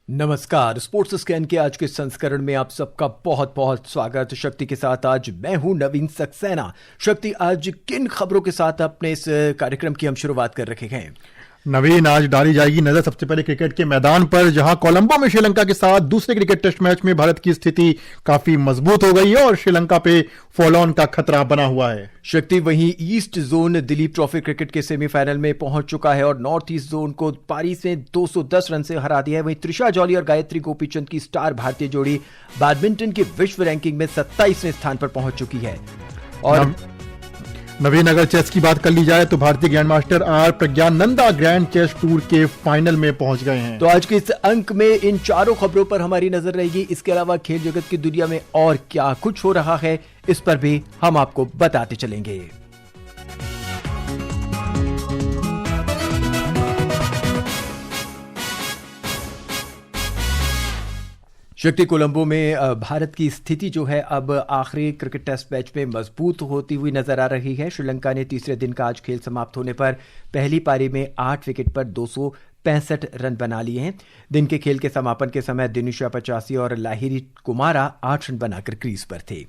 नमस्कार। Sports scan के आज के संस्करण में आप सबका बहुत बहुत स्वागत। शक्ति के साथ आज मैं हूं नवीन सक्सेना। शक्ति, आज किन खबरों के साथ अपने इस कार्यक्रम की हम शुरुआत कर रखे हैं? नवीन, आज डाली जाएगी नजर सबसे पहले क्रिकेट के मैदान पर, जहां कोलंबो में श्रीलंका के साथ दूसरे क्रिकेट टेस्ट मैच में भारत की स्थिति काफी मजबूत हो गई है और श्रीलंका पे फॉलो ऑन का खतरा बना हुआ है। शक्ति, वहीं east zone Dilip trophy cricket के सेमीफाइनल में पहुंच चुका है और नॉर्थ ईस्ट जोन को पारी से 210 रन से हरा दिया है। वहीं त्रिशा जॉली और गायत्री गोपीचंद की स्टार भारतीय जोड़ी बैडमिंटन की विश्व रैंकिंग में 27वें स्थान पर पहुंच चुकी है। और नवीन, अगर चेस की बात कर ली जाए तो भारतीय grand master R Praggnanandhaa Grand Chess Tour के फाइनल में पहुंच गए हैं। तो आज के इस अंक में इन चारों खबरों पर हमारी नजर रहेगी। इसके अलावा खेल जगत की दुनिया में और क्या कुछ हो रहा है, इस पर भी हम आपको बताते चलेंगे। शक्ति, कोलंबो में भारत की स्थिति जो है अब आखिरी क्रिकेट टेस्ट मैच में मजबूत होती हुई नजर आ रही है। श्रीलंका ने तीसरे दिन का आज खेल समाप्त होने पर पहली पारी में 8 विकेट पर 265 रन बना लिए हैं। दिन के खेल के समापन के समय दिनुशा 85 और लाहिरी कुमारा 8 रन बनाकर क्रीज पर थे।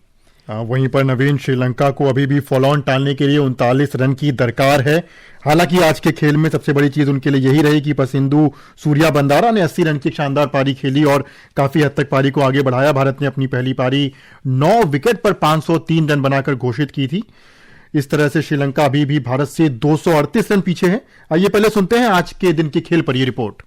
वहीं पर नवीन, श्रीलंका को अभी भी फॉलो ऑन टालने के लिए 39 रन की दरकार है। हालांकि आज के खेल में सबसे बड़ी चीज उनके लिए यही रही कि पसिंधु सूर्या बंदारा ने 80 रन की शानदार पारी खेली और काफी हद तक पारी को आगे बढ़ाया। भारत ने अपनी पहली पारी 9 विकेट पर 503 रन बनाकर घोषित की थी। इस तरह से श्रीलंका अभी भी भारत से 238 रन पीछे है। आइए पहले सुनते हैं आज के दिन के खेल पर यह रिपोर्ट।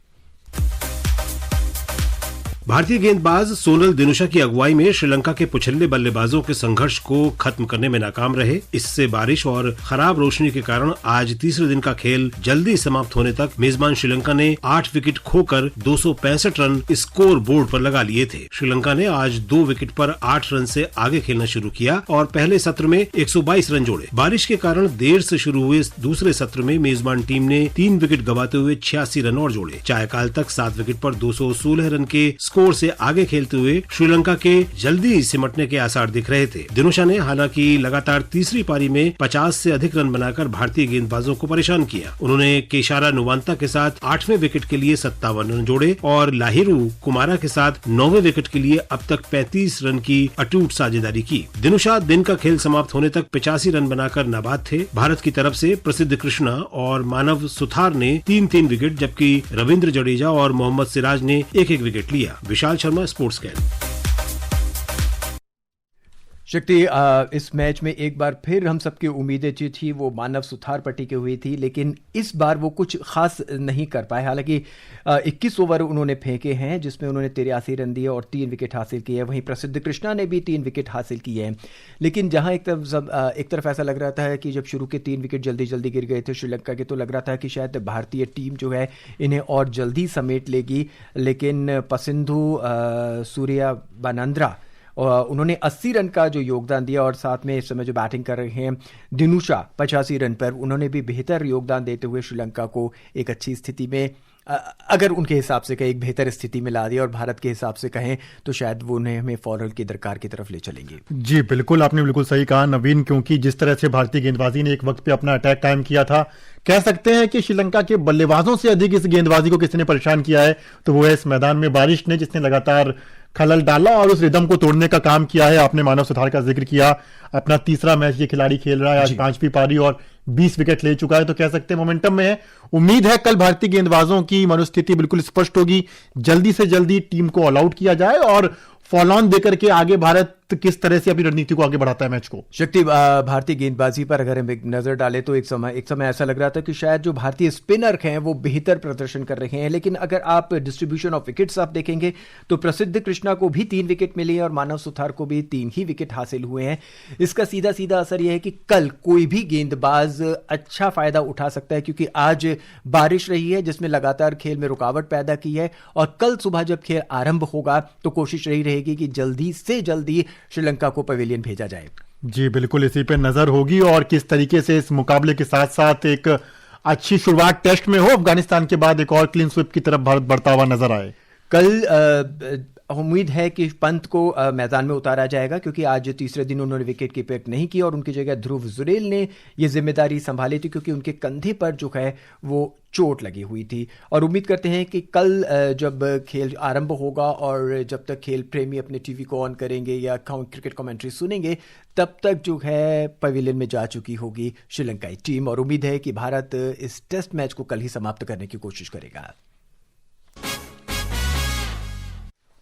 भारतीय गेंदबाज सोनल दिनुशा की अगुवाई में श्रीलंका के पुछल्ले बल्लेबाजों के संघर्ष को खत्म करने में नाकाम रहे। इससे बारिश और खराब रोशनी के कारण आज तीसरे दिन का खेल जल्दी समाप्त होने तक मेजबान श्रीलंका ने 8 विकेट खोकर 265 रन स्कोर बोर्ड पर लगा लिए थे। श्रीलंका ने आज 2 विकेट पर 8 रन से आगे खेलना शुरू किया और पहले सत्र में 122 रन जोड़े। बारिश के कारण देर से शुरू हुए दूसरे सत्र में मेजबान टीम ने 3 विकेट गंवाते हुए 86 रन और जोड़े। चायकाल तक 7 विकेट पर 216 रन के स्कोर से आगे खेलते हुए श्रीलंका के जल्दी सिमटने के आसार दिख रहे थे। दिनुशा ने हालांकि लगातार तीसरी पारी में 50 से अधिक रन बनाकर भारतीय गेंदबाजों को परेशान किया। उन्होंने केशारा नुवांता के साथ 8वें विकेट के लिए 57 रन जोड़े और लाहिरू कुमारा के साथ 9वें विकेट के लिए अब तक 35 रन की अटूट साझेदारी की। दिनुशा दिन का खेल समाप्त होने तक 85 रन बनाकर नाबाद थे। भारत की तरफ से प्रसिद्ध कृष्णा और मानव सुथार ने 3-3 विकेट, जबकि रविंद्र जडेजा और मोहम्मद सिराज ने 1-1 विकेट लिया। Vishal Sharma, sports scan. शक्ति, इस मैच में एक बार फिर हम सबकी उम्मीदें जो थी वो मानव सुथार पर टिकी हुई थी, लेकिन इस बार वो कुछ खास नहीं कर पाए। हालांकि 21 ओवर उन्होंने फेंके हैं जिसमें उन्होंने 83 रन दिए और 3 विकेट हासिल किए। वहीं प्रसिद्ध कृष्णा ने भी 3 विकेट हासिल किए हैं। लेकिन जहां एक तरफ ऐसा लग रहा था कि जब शुरू के 3 विकेट जल्दी जल्दी गिर गए थे श्रीलंका के, तो लग रहा था कि शायद भारतीय टीम जो है इन्हें और जल्दी समेट लेगी। लेकिन पसिंधु सूर्या बंदारा उन्होंने 80 रन का जो योगदान दिया और साथ में इस समय जो बैटिंग कर रहे हैं दिनुशा 85 रन पर, उन्होंने भी बेहतर योगदान देते हुए श्रीलंका को एक अच्छी स्थिति में, अगर उनके हिसाब से कहें, एक बेहतर स्थिति में ला दिया और भारत के हिसाब से कहें तो शायद वो उन्हें हमें फॉरल की दरकार की तरफ ले चलेंगे। जी बिल्कुल, आपने बिल्कुल सही कहा नवीन, क्योंकि जिस तरह से भारतीय गेंदबाजी ने एक वक्त पे अपना अटैक कायम किया था, कह सकते हैं कि श्रीलंका के बल्लेबाजों से अधिक इस गेंदबाजी को किसी ने परेशान किया है तो वो है इस मैदान में बारिश ने, जिसने लगातार खलल डाला और उस रिदम को तोड़ने का काम किया है। आपने मानव सुथार का जिक्र किया, अपना तीसरा मैच ये खिलाड़ी खेल रहा है, आज 5वीं पारी और 20 विकेट ले चुका है, तो कह सकते हैं मोमेंटम में है। उम्मीद है कल भारतीय गेंदबाजों की मनोस्थिति बिल्कुल स्पष्ट होगी, जल्दी से जल्दी टीम को ऑल आउट किया जाए और फॉलो ऑन देकर के आगे भारत किस तरह से अपनी रणनीति को आगे बढ़ाता है मैच को। शक्ति, भारतीय गेंदबाजी पर अगर हम एक नजर डालें तो एक समय ऐसा लग रहा था कि शायद जो भारतीय स्पिनर हैं वो बेहतर प्रदर्शन कर रहे हैं। लेकिन अगर आप डिस्ट्रीब्यूशन ऑफ विकेट्स आप देखेंगे तो प्रसिद्ध कृष्णा को भी 3 विकेट मिले और मानव सुथार को भी 3 ही विकेट हासिल हुए हैं। इसका सीधा सीधा असर यह है कि कल कोई भी गेंदबाज अच्छा फायदा उठा सकता है, क्योंकि आज बारिश रही है जिसमें लगातार खेल में रुकावट पैदा की है और कल सुबह जब खेल आरंभ होगा तो कोशिश रही रहेगी कि जल्दी से जल्दी श्रीलंका को पवेलियन भेजा जाए। जी बिल्कुल, इसी पे नजर होगी और किस तरीके से इस मुकाबले के साथ साथ एक अच्छी शुरुआत टेस्ट में हो, अफगानिस्तान के बाद एक और क्लीन स्वीप की तरफ भारत बढ़ता हुआ नजर आए। कल उम्मीद है कि पंत को मैदान में उतारा जाएगा, क्योंकि आज तीसरे दिन उन्होंने विकेट कीपिंग नहीं की और उनकी जगह ध्रुव जुरेल ने ये जिम्मेदारी संभाली थी, क्योंकि उनके कंधे पर जो है वो चोट लगी हुई थी। और उम्मीद करते हैं कि कल जब खेल आरंभ होगा और जब तक खेल प्रेमी अपने टीवी को ऑन करेंगे या क्रिकेट कमेंट्री सुनेंगे, तब तक जो है पवेलियन में जा चुकी होगी श्रीलंकाई टीम। और उम्मीद है कि भारत इस टेस्ट मैच को कल ही समाप्त करने की कोशिश करेगा।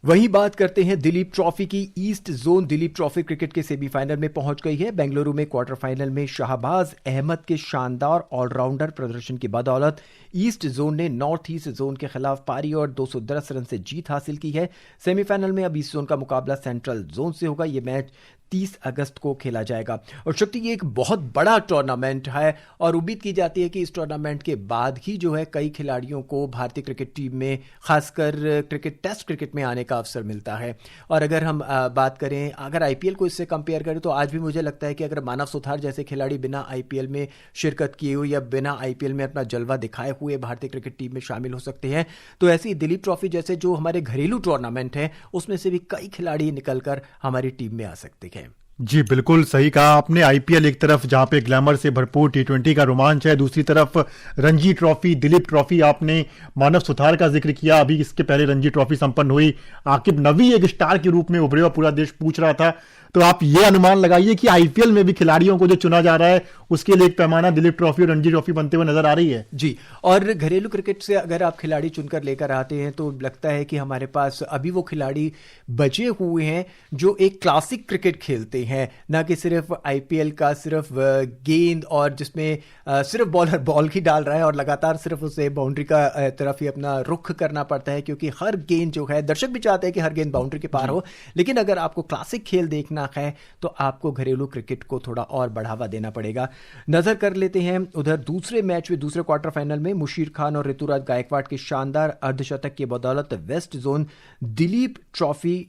वहीं बात करते हैं दिलीप ट्रॉफी की। East zone Dilip trophy cricket के सेमीफाइनल में पहुंच गई है। बेंगलुरु में क्वार्टर फाइनल में शाहबाज अहमद के शानदार ऑलराउंडर प्रदर्शन की बदौलत ईस्ट जोन ने नॉर्थ ईस्ट जोन के खिलाफ पारी और 210 रन से जीत हासिल की है। सेमीफाइनल में अब ईस्ट जोन का मुकाबला सेंट्रल जोन से होगा। यह मैच 30 अगस्त को खेला जाएगा। और शक्ति, ये एक बहुत बड़ा टूर्नामेंट है और उम्मीद की जाती है कि इस टूर्नामेंट के बाद ही जो है कई खिलाड़ियों को भारतीय क्रिकेट टीम में, खासकर टेस्ट क्रिकेट में आने का अवसर मिलता है। और अगर हम बात करें, अगर आईपीएल को इससे कंपेयर करें, तो आज भी मुझे लगता है कि अगर मानव सुथार जैसे खिलाड़ी बिना आईपीएल में शिरकत किए हुए या बिना आईपीएल में अपना जलवा दिखाए हुए भारतीय क्रिकेट टीम में शामिल हो सकते हैं, तो ऐसी दिलीप ट्रॉफी जैसे जो हमारे घरेलू टूर्नामेंट है उसमें से भी कई खिलाड़ी निकलकर हमारी टीम में आ सकते हैं। जी बिल्कुल सही कहा आपने। आईपीएल एक तरफ जहां पे ग्लैमर से भरपूर टी20 का रोमांच है, दूसरी तरफ रणजी ट्रॉफी, दिलीप ट्रॉफी। आपने मानव सुथार का जिक्र किया, अभी इसके पहले रणजी ट्रॉफी संपन्न हुई। आकिब नवी एक स्टार के रूप में उभरे और पूरा देश पूछ रहा था। तो आप ये अनुमान लगाइए कि आईपीएल में भी खिलाड़ियों को जो चुना जा रहा है उसके लिए एक पैमाना दिलीप ट्रॉफी और रणजी ट्रॉफी बनते हुए नजर आ रही है। जी, और घरेलू क्रिकेट से अगर आप खिलाड़ी चुनकर लेकर आते हैं तो लगता है कि हमारे पास अभी वो खिलाड़ी बचे हुए हैं जो एक क्लासिक क्रिकेट खेलते हैं, ना कि सिर्फ आईपीएल का सिर्फ गेंद और जिसमें सिर्फ बॉलर बॉल ही डाल रहा है और लगातार सिर्फ उसे बाउंड्री का तरफ ही अपना रुख करना पड़ता है, क्योंकि हर गेंद जो है, दर्शक भी चाहते हैं कि हर गेंद बाउंड्री के पार हो। लेकिन अगर आपको क्लासिक खेल देखना है तो आपको घरेलू क्रिकेट को थोड़ा और बढ़ावा देना पड़ेगा। नजर कर लेते हैं उधर दूसरे मैच में, दूसरे क्वार्टर फाइनल में मुशीर खान और ऋतुराज गायकवाड़ के शानदार अर्धशतक की बदौलत west zone Dilip trophy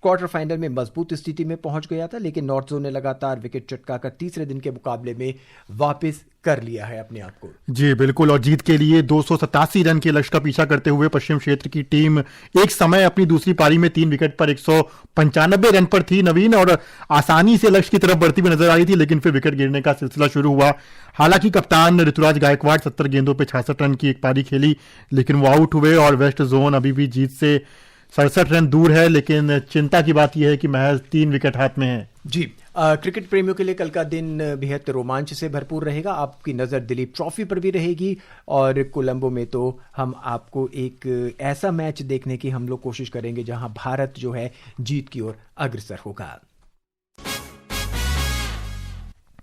quarter final में मजबूत स्थिति में पहुंच गया था, लेकिन नॉर्थ जोन ने लगातार विकेट चटकाकर तीसरे दिन के मुकाबले में वापस कर लिया है अपने आप को। जी बिल्कुल, और जीत के लिए 287 रन के लक्ष्य का पीछा करते हुए पश्चिम क्षेत्र की टीम एक समय अपनी दूसरी पारी में 3 विकेट पर 195 रन पर थी नवीन, और आसानी से लक्ष्य की तरफ बढ़ती हुई नजर आ रही थी। लेकिन फिर विकेट गिरने का सिलसिला शुरू हुआ। हालांकि कप्तान ऋतुराज गायकवाड़ 70 गेंदों पर 66 रन की एक पारी खेली, लेकिन वो आउट हुए और वेस्ट जोन अभी भी जीत से 67 रन दूर है। लेकिन चिंता की बात यह है कि महज 3 विकेट हाथ में है। जी, क्रिकेट प्रेमियों के लिए कल का दिन बेहद रोमांच से भरपूर रहेगा। आपकी नज़र दिलीप ट्रॉफी पर भी रहेगी और कोलंबो में तो हम आपको एक ऐसा मैच देखने की हम लोग कोशिश करेंगे जहां भारत जो है जीत की ओर अग्रसर होगा।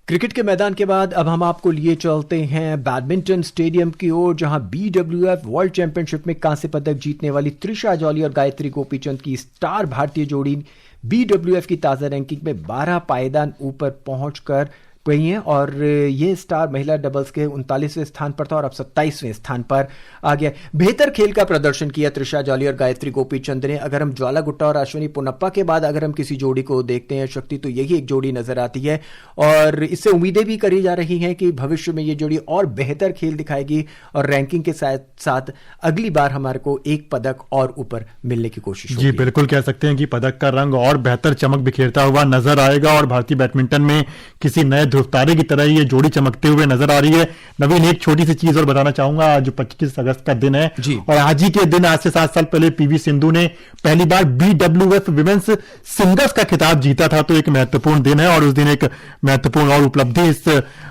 क्रिकेट के मैदान के बाद अब हम आपको लिए चलते हैं बैडमिंटन स्टेडियम की ओर, जहां BWF वर्ल्ड चैंपियनशिप में कांस्य पदक जीतने वाली त्रिशा जॉली और गायत्री गोपीचंद की स्टार भारतीय जोड़ी BWF की ताजा रैंकिंग में 12 पायदान ऊपर पहुंचकर गई हैं और ये स्टार महिला डबल्स के 39वें स्थान पर था और अब 27वें स्थान पर आ गया। बेहतर खेल का प्रदर्शन किया त्रिशा जॉली और गायत्री गोपीचंद ने। अगर हम ज्वाला गुट्टा और अश्विनी पोनप्पा के बाद अगर हम किसी जोड़ी को देखते हैं शक्ति, तो यही एक जोड़ी नजर आती है और इससे उम्मीदें भी करी जा रही हैं कि भविष्य में ये जोड़ी और बेहतर खेल दिखाएगी और रैंकिंग के साथ साथ अगली बार हमारे को एक पदक और ऊपर मिलने की कोशिश होगी। जी बिल्कुल, कह सकते हैं कि पदक का रंग और बेहतर चमक बिखेरता हुआ नजर आएगा और भारतीय बैडमिंटन में किसी नए ध्रुव तारे की तरह ये जोड़ी चमकते हुए नजर आ रही है। नवीन, एक छोटी सी चीज और बताना चाहूंगा। आज 25 अगस्त का दिन है और आज ही के दिन, आज से 7 साल पहले पीवी सिंधु ने पहली बार BWF विमेंस सिंगल्स का खिताब जीता था। तो एक महत्वपूर्ण दिन है और उस दिन एक महत्वपूर्ण और उपलब्धि इस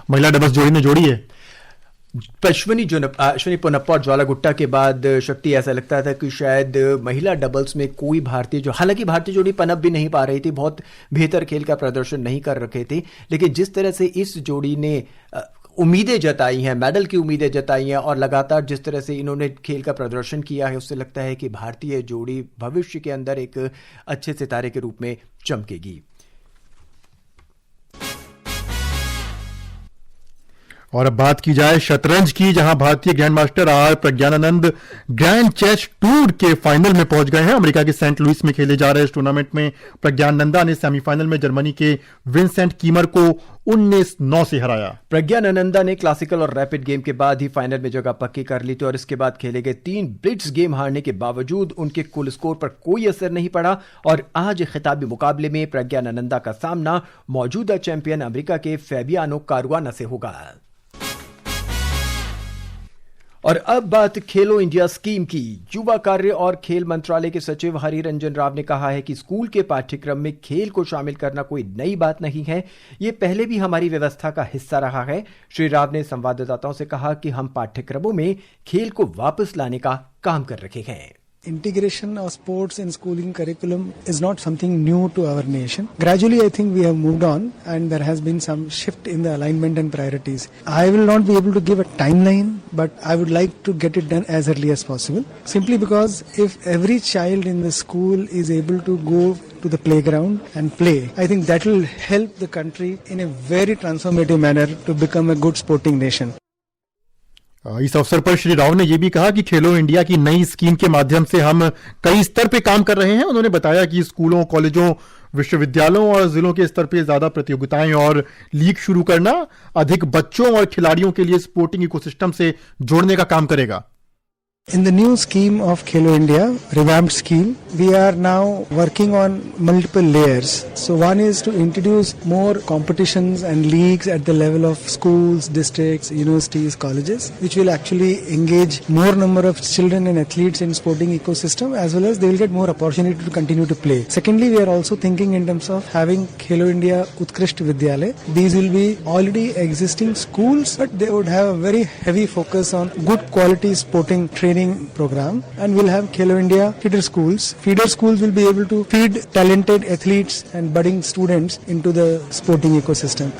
महिला डबल्स जोड़ी ने जोड़ी है। अश्विनी पोनप्पा और ज्वाला गुट्टा के बाद शक्ति ऐसा लगता था कि शायद महिला डबल्स में कोई भारतीय हालांकि भारतीय जोड़ी पनप भी नहीं पा रही थी, बहुत बेहतर खेल का प्रदर्शन नहीं कर रखे थे, लेकिन जिस तरह से इस जोड़ी ने उम्मीदें जताई हैं, मेडल की उम्मीदें जताई हैं और लगातार जिस तरह से इन्होंने खेल का प्रदर्शन किया है, उससे लगता है कि भारतीय जोड़ी भविष्य के अंदर एक अच्छे सितारे के रूप में चमकेगी। और अब बात की जाए शतरंज की, जहां भारतीय grand master R Praggnanandhaa Grand Chess Tour के फाइनल में पहुंच गए हैं। अमेरिका के सेंट लुइस में खेले जा रहे इस टूर्नामेंट में प्रज्ञानंदा ने सेमीफाइनल में जर्मनी के विंसेंट कीमर को 19-9 से हराया। प्रज्ञानंदा ने क्लासिकल और रैपिड गेम के बाद ही फाइनल में जगह पक्की कर ली थी और इसके बाद खेले गए 3 ब्लिट्ज गेम हारने के बावजूद उनके कुल स्कोर पर कोई असर नहीं पड़ा और आज खिताबी मुकाबले में प्रज्ञानंदा का सामना मौजूदा चैंपियन अमेरिका के फैबियानो कारुआना से होगा। और अब बात खेलो इंडिया स्कीम की। युवा कार्य और खेल मंत्रालय के सचिव हरि रंजन राव ने कहा है कि स्कूल के पाठ्यक्रम में खेल को शामिल करना कोई नई बात नहीं है, ये पहले भी हमारी व्यवस्था का हिस्सा रहा है। श्री राव ने संवाददाताओं से कहा कि हम पाठ्यक्रमों में खेल को वापस लाने का काम कर रहे हैं। Integration of sports in schooling curriculum is not something new to our nation. Gradually, I think we have moved on and there has been some shift in the alignment and priorities. I will not be able to give a timeline, but I would like to get it done as early as possible. Simply because if every child in the school is able to go to the playground and play, I think that will help the country in a very transformative manner to become a good sporting nation. इस अवसर पर श्री राव ने यह भी कहा कि खेलो India की नई स्कीम के माध्यम से हम कई स्तर पे काम कर रहे हैं। उन्होंने बताया कि स्कूलों, कॉलेजों, विश्वविद्यालयों और जिलों के स्तर पे ज्यादा प्रतियोगिताएं और लीग शुरू करना अधिक बच्चों और खिलाड़ियों के लिए स्पोर्टिंग इकोसिस्टम से जोड़ने का काम करेगा। In the new scheme of Khelo India, revamped scheme, we are now working on multiple layers. So one is to introduce more competitions and leagues at the level of schools, districts, universities, colleges, which will actually engage more number of children and athletes in sporting ecosystem, as well as they will get more opportunity to continue to play. Secondly, we are also thinking in terms of having Khelo India Utkrisht Vidyalay. These will be already existing schools, but they would have a very heavy focus on good quality sporting training program, and we'll have Khelo India feeder schools. Feeder schools will be able to feed talented athletes and budding students into the sporting ecosystem.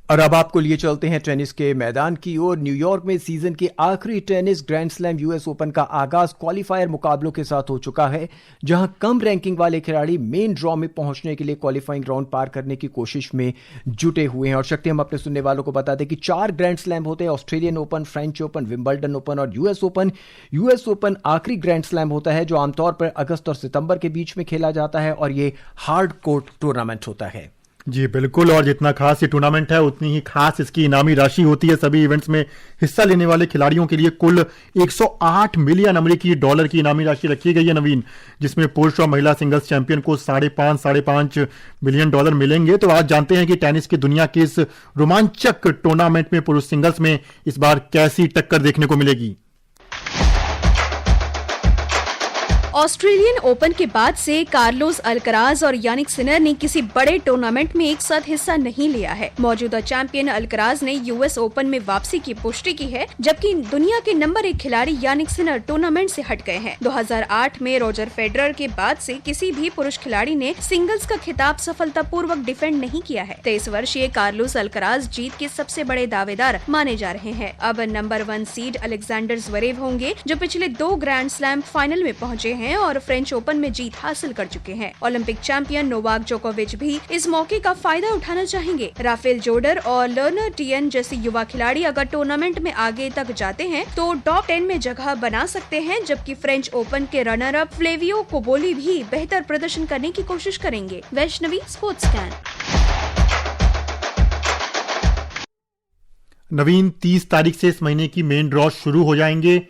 और अब आपको लिए चलते हैं tennis के मैदान की ओर। New York में सीजन के आखिरी tennis grand slam US open का आगाज क्वालिफायर मुकाबलों के साथ हो चुका है, जहां कम रैंकिंग वाले खिलाड़ी मेन ड्रॉ में पहुंचने के लिए क्वालिफाइंग राउंड पार करने की कोशिश में जुटे हुए हैं। और शक्ति, हम अपने सुनने वालों को बता दें कि 4 ग्रैंड स्लैम होते हैं: Australian open, French open, Wimbledon open और यूएस ओपन। यूएस ओपन आखिरी ग्रैंड स्लैम होता है जो आमतौर पर अगस्त और सितंबर के बीच में खेला जाता है और ये हार्ड कोर्ट टूर्नामेंट होता है। जी बिल्कुल, और जितना खास ये टूर्नामेंट है उतनी ही खास इसकी इनामी राशि होती है। सभी इवेंट्स में हिस्सा लेने वाले खिलाड़ियों के लिए कुल 108 मिलियन अमेरिकी डॉलर की इनामी राशि रखी गई है नवीन, जिसमें पुरुष और महिला सिंगल्स चैंपियन को 5.5 मिलियन डॉलर मिलेंगे। तो आज जानते हैं कि टेनिस की दुनिया के इस रोमांचक टूर्नामेंट में पुरुष सिंगल्स में इस बार कैसी टक्कर देखने को मिलेगी। ऑस्ट्रेलियन ओपन के बाद से कार्लोस अल्कराज और यानिक सिनर ने किसी बड़े टूर्नामेंट में एक साथ हिस्सा नहीं लिया है। मौजूदा चैंपियन अल्कराज ने यूएस ओपन में वापसी की पुष्टि की है, जबकि दुनिया के नंबर 1 खिलाड़ी यानिक सिनर टूर्नामेंट से हट गए हैं। 2008 में रॉजर फेडरर के बाद से किसी भी पुरुष खिलाड़ी ने सिंगल्स का खिताब सफलतापूर्वक डिफेंड नहीं किया है। 23 वर्षीय कार्लोस अल्कराज जीत के सबसे बड़े दावेदार माने जा रहे हैं। अब नंबर 1 सीड अलेक्जेंडर ज़्वेरेव होंगे, जो पिछले 2 ग्रैंड स्लैम फाइनल में पहुंचे हैं और फ्रेंच ओपन में जीत हासिल कर चुके हैं। ओलंपिक चैंपियन नोवाक जोकोविच भी इस मौके का फायदा उठाना चाहेंगे। राफेल जोडर और लर्नर टियन जैसे युवा खिलाड़ी अगर टूर्नामेंट में आगे तक जाते हैं तो टॉप 10 में जगह बना सकते हैं, जबकि फ्रेंच ओपन के रनर अप फ्लेवियो कोबोली भी बेहतर प्रदर्शन करने की कोशिश करेंगे। Vaishnavi, sports scan. नवीन, 30 तारीख से इस महीने की मेन ड्रॉ शुरू हो जाएंगे।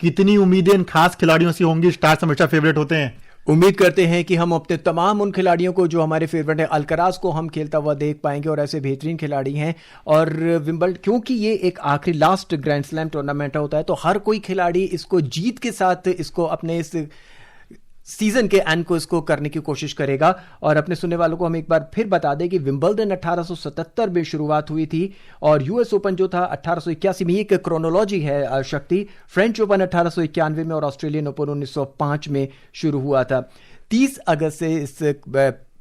कितनी उम्मीदें इन खास खिलाड़ियों से होंगी? स्टार्स हमेशा फेवरेट होते हैं। उम्मीद करते हैं कि हम अपने तमाम उन खिलाड़ियों को जो हमारे फेवरेट है, अल्कराज को हम खेलता हुआ देख पाएंगे और ऐसे बेहतरीन खिलाड़ी हैं। और विंबल्डन, क्योंकि ये एक आखिरी लास्ट ग्रैंड स्लैम टूर्नामेंट होता है, तो हर कोई खिलाड़ी इसको जीत के साथ इसको अपने इस सीजन के एंड को इसको करने की कोशिश करेगा। और अपने सुनने वालों को हम एक बार फिर बता दें कि विंबलडन 1877 में शुरुआत हुई थी और यूएस ओपन जो था 1881 में। एक क्रोनोलॉजी है शक्ति। फ्रेंच ओपन 1891 में और ऑस्ट्रेलियन ओपन 1905 में शुरू हुआ था। 30 अगस्त से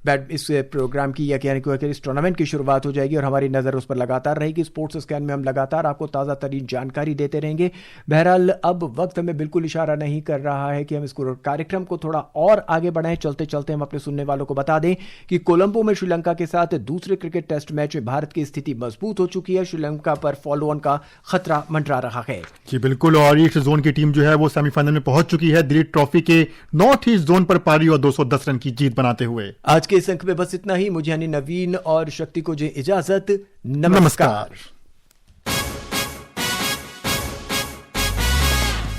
इस प्रोग्राम की या इस टूर्नामेंट की शुरुआत हो जाएगी और हमारी नजर उस पर लगातार रहेगी। स्पोर्ट्स स्कैन में हम लगातार आपको ताज़ा तरीन जानकारी देते रहेंगे। बहरहाल अब वक्त हमें बिल्कुल इशारा नहीं कर रहा है कि हम इस कार्यक्रम को थोड़ा और आगे बढ़ाएं। चलते चलते हम अपने सुनने वालों को बता दें कि कोलंबो में श्रीलंका के साथ दूसरे क्रिकेट टेस्ट मैच में भारत की स्थिति मजबूत हो चुकी है। श्रीलंका पर फॉलो ऑन का खतरा मंडरा रहा है। जी बिल्कुल, और ईस्ट जोन की टीम जो है वो सेमीफाइनल में पहुंच चुकी है दिलीप ट्रॉफी के नॉर्थ ईस्ट जोन पर पारी और 210 रन की जीत बनाते हुए। आज आज के इस अंक में बस इतना ही। मुझे यानी नवीन और शक्ति को जो इजाजत। नमस्कार।